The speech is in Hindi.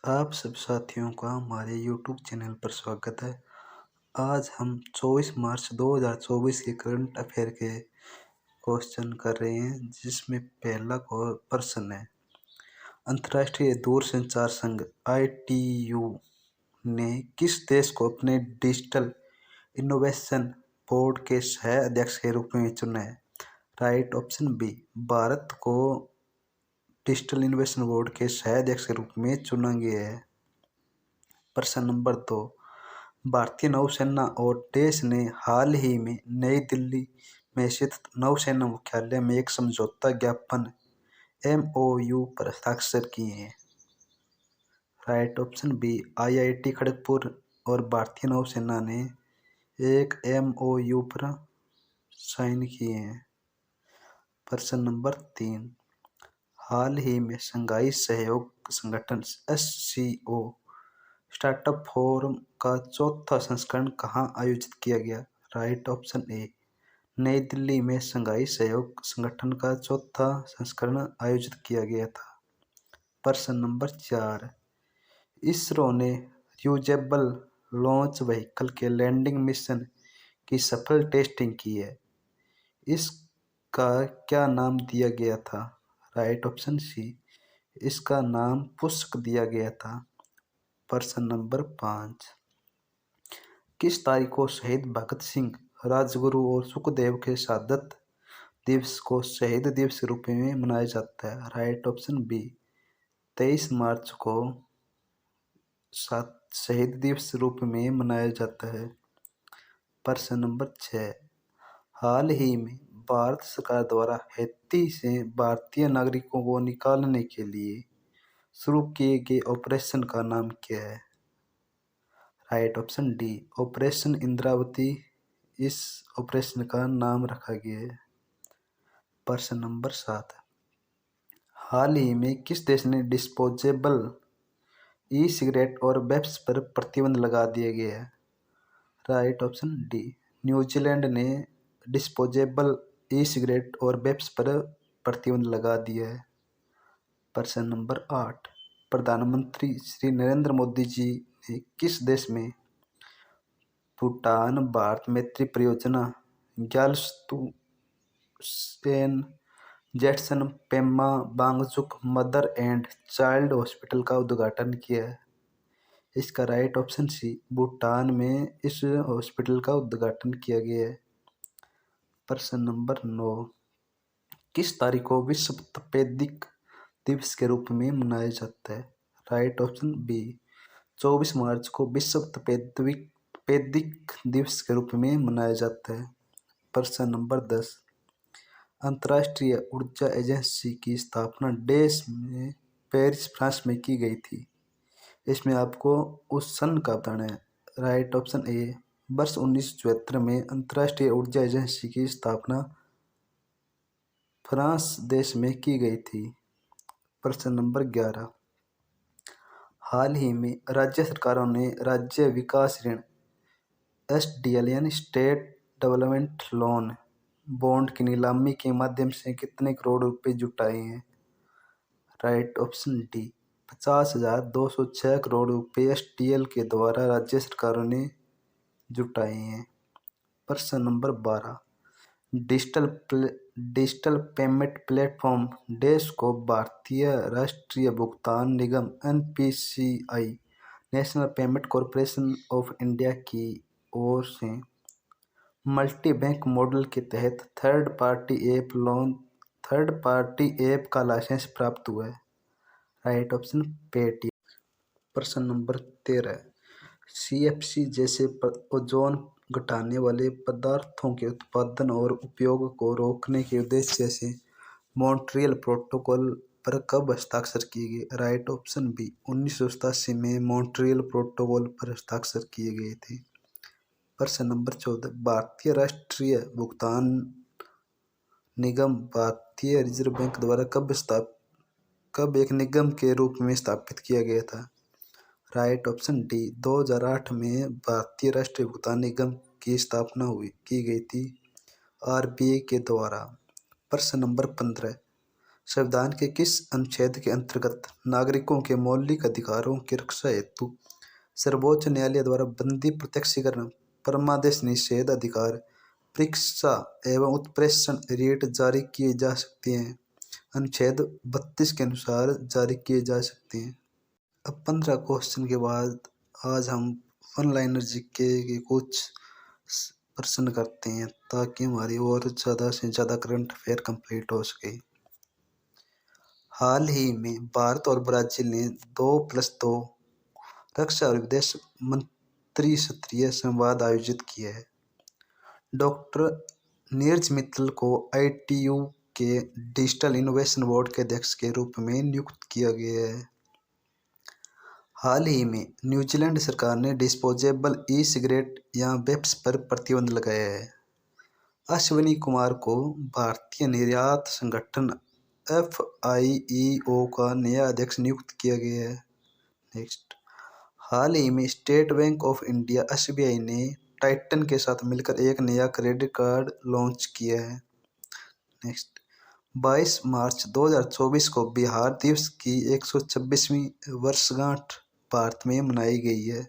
आप सब साथियों का हमारे YouTube चैनल पर स्वागत है। आज हम 24 मार्च 2024 के करंट अफेयर के क्वेश्चन कर रहे हैं, जिसमें पहला प्रश्न है, अंतर्राष्ट्रीय दूरसंचार संघ ITU ने किस देश को अपने डिजिटल इनोवेशन बोर्ड के सह अध्यक्ष के रूप में चुना है? राइट ऑप्शन बी, भारत को डिजिटल इनोवेशन बोर्ड के सह अध्यक्ष के रूप में चुना गया है। प्रश्न नंबर 2, भारतीय नौसेना और देश ने हाल ही में नई दिल्ली में स्थित नौसेना मुख्यालय में एक समझौता ज्ञापन MOU पर हस्ताक्षर किए हैं। Right option B, IIT Kharagpur और भारतीय नौसेना ने एक MOU पर साइन किए हैं। प्रश्न नंबर 3, हाल ही में शंघाई सहयोग संगठन SCO स्टार्टअप फोरम का चौथा संस्करण कहाँ आयोजित किया गया? राइट ऑप्शन ए, नई दिल्ली में शंघाई सहयोग संगठन का चौथा संस्करण आयोजित किया गया था। प्रश्न नंबर 4, इसरो ने रीयूजेबल लॉन्च व्हीकल के लैंडिंग मिशन की सफल टेस्टिंग की है। इसका क्या नाम दिया गया था? राइट ऑप्शन सी, इसका नाम पुष्क दिया गया था। प्रश्न नंबर 5, किस तारीख को शहीद भगत सिंह, राजगुरु और सुखदेव के शहादत दिवस को शहीद दिवस के रूप में मनाया जाता है? राइट ऑप्शन बी, 23 मार्च को शहीद दिवस के रूप में मनाया जाता है। प्रश्न नंबर 6, हाल ही में भारत सरकार द्वारा हैती से भारतीय नागरिकों को निकालने के लिए शुरू किए गए ऑपरेशन का नाम क्या है? Right option D, operation Indravati इस ऑपरेशन का नाम रखा गया है। प्रश्न नंबर 7, हाल ही में किस देश ने डिस्पोजेबल सिगरेट और वेप्स पर प्रतिबंध लगा दिया गया है? राइट ऑप्शन डी, न्यूजीलैंड ने डिस्पोजेबल सिगरेट और वेप्स पर प्रतिबंध लगा दिया है। प्रश्न नंबर 8, प्रधानमंत्री श्री नरेंद्र मोदी जी ने किस देश में भूटान भारत मैत्री परियोजना Gyaltsuen Jetsun Pema Wangchuck mother and child hospital का उद्घाटन किया है? इसका राइट ऑप्शन सी, भूटान में इस हॉस्पिटल का उद्घाटन किया गया है। प्रश्न नंबर 9, किस तारीख को विश्व तपेदिक दिवस के रूप में मनाया जाता है? राइट ऑप्शन बी, 24 मार्च को विश्व तपेदिक दिवस के रूप में मनाया जाता है। प्रश्न नंबर 10, अंतर्राष्ट्रीय ऊर्जा एजेंसी की स्थापना देश में पेरिस फ्रांस में की गई थी। इसमें आपको उस सन का बताना है। राइट ऑप्शन ए, वर्ष 1974 में अंतर्राष्ट्रीय ऊर्जा एजेंसी की स्थापना फ्रांस देश में की गई थी। प्रश्न नंबर 11, हाल ही में राज्य सरकारों ने राज्य विकास ऋण SDL यानी स्टेट डेवलपमेंट लोन बॉन्ड की नीलामी के माध्यम से कितने करोड़ रुपए जुटाए हैं? राइट ऑप्शन डी, 50,206 करोड़ रुपए SDL के द्वारा राज्य सरकारों ने जुटाए हैं। प्रश्न नंबर 12, डिजिटल पेमेंट प्लेटफॉर्म देश को भारतीय राष्ट्रीय भुगतान निगम NPCI national payment corporation of India की ओर से मल्टी बैंक मॉडल के तहत थर्ड पार्टी ऐप का लाइसेंस प्राप्त हुआ है? Right option Paytm. प्रश्न नंबर 13, CFC जैसे ओजोन घटाने वाले पदार्थों के उत्पादन और उपयोग को रोकने के उद्देश्य से मॉन्ट्रियल प्रोटोकॉल पर कब हस्ताक्षर किए गए? राइट ऑप्शन बी, 1987 में मॉन्ट्रियल प्रोटोकॉल पर हस्ताक्षर किए गए थे। प्रश्न नंबर 14, भारतीय राष्ट्रीय भुगतान निगम भारतीय रिजर्व बैंक द्वारा कब एक निगम के रूप में स्थापित किया गया था? राइट ऑप्शन डी, 2008 में भारतीय राष्ट्रीय भुगतान निगम की स्थापना की गई थी RBI के द्वारा। प्रश्न नंबर 15, संविधान के किस अनुच्छेद के अंतर्गत नागरिकों के मौलिक अधिकारों की रक्षा हेतु सर्वोच्च न्यायालय द्वारा बंदी, प्रत्यक्षीकरण, परमादेश निषेध अधिकार, परीक्षा एवं उत्प्रेषण रेट जारी किए जा सकते हैं? अनुच्छेद 32 के अनुसार जारी किए जा सकते हैं। अब 15 क्वेश्चन के बाद आज हम वन लाइनर जीके के कुछ प्रश्न करते हैं ताकि हमारी और ज़्यादा से ज़्यादा करंट अफेयर कंप्लीट हो सके। हाल ही में भारत और ब्राज़ील ने 2+2 रक्षा और विदेश मंत्री स्तरीय संवाद आयोजित किया है। डॉक्टर नीरज मित्तल को ITU के डिजिटल इनोवेशन बोर्ड के अध्यक्ष के रूप में नियुक्त किया गया है। हाल ही में न्यूजीलैंड सरकार ने डिस्पोजेबल ई-सिगरेट या वेप्स पर प्रतिबंध लगाया है। अश्विनी कुमार को भारतीय निर्यात संगठन FIEO का नया अध्यक्ष नियुक्त किया गया है। नेक्स्ट, हाल ही में state bank of India SBI ने टाइटन के साथ मिलकर एक नया क्रेडिट कार्ड लॉन्च किया है। नेक्स्ट, 22 मार्च 2024 को बिहार दिवस की 126वीं वर्षगांठ भारत में मनाई गई है।